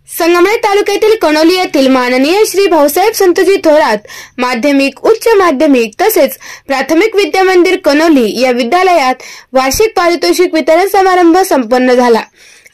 संगमनेर तालुक्यातील कणोली येथील माननीय श्री भाऊसाहेब संतजी थोरात माध्यमिक उच्च माध्यमिक तसेच प्राथमिक विद्या मंदिर कणोली या विद्यालयात वार्षिक पारितोषिक वितरण समारंभ संपन्न झाला।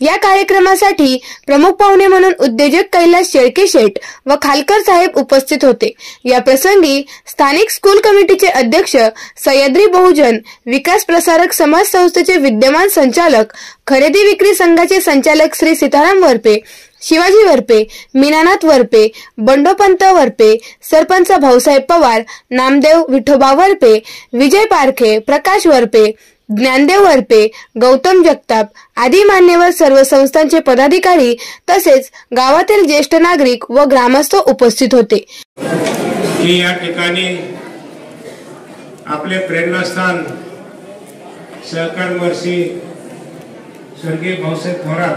या कार्यक्रमासाठी प्रमुख पाहुणे म्हणून उद्योजक कैलास शेळके शेठ व खालकर साहेब उपस्थित होते। या प्रसंगी स्थानिक स्कूल कमिटीचे अध्यक्ष सह्याद्री बहुजन विकास प्रसारक समाज संस्थेचे विद्यमान संचालक, खरेदी विक्री संघाचे संचालक श्री सीताराम वरपे, शिवाजी वरपे, मीनानाथ वरपे, बंडोपंत वरपे, सरपंच भाऊसाहेब पवार, नामदेव विठोबा वरपे, विजय पारखे, प्रकाश वरपे, ज्ञानदेव वरपे, गौतम जगताप आदी मान्यवर सर्व संस्थांचे पदाधिकारी तसेच गावातील ज्येष्ठ नागरिक व ग्रामस्थ उपस्थित होते। या ठिकाणी आपले प्रेरणास्थान सहकार वर्षी स्वर्गीय भाऊसाहेब थोरात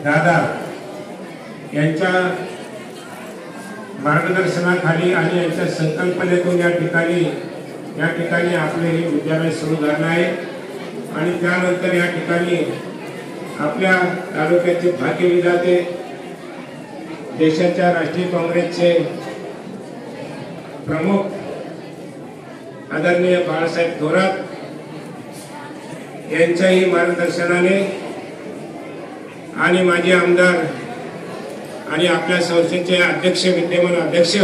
दादा यांच्या मार्गदर्शनाखाली आणि यांच्या संकल्पनेतून या ठिकाणी आपले हे विद्यालय सुरू झाले आहे आणि त्यानंतर या ठिकाणी आपल्या तालुक्याचे भाग्यविधाते देशाच्या राष्ट्रीय काँग्रेसचे प्रमुख आदरणीय बाळासाहेब थोरात यांच्याही मार्गदर्शनाने आणि माजी आमदार आणि आपल्या संस्थेचे अध्यक्ष विद्यमान अध्यक्ष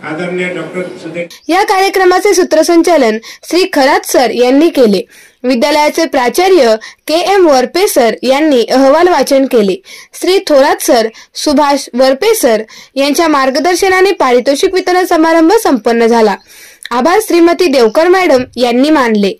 आदरणीय डॉक्टर सुदेश या कार्यक्रमाचे सूत्रसंचालन श्री खरात सर यांनी केले। विद्यालयाचे प्राचार्य के.एम. वरपे सर यांनी अहवाल वाचन केले। श्री थोरात सर, सुभाष वरपे सर यांच्या मार्गदर्शनाने पारितोषिक वितरण समारंभ संपन्न झाला। आभार श्रीमती देवकर मॅडम यांनी मानले।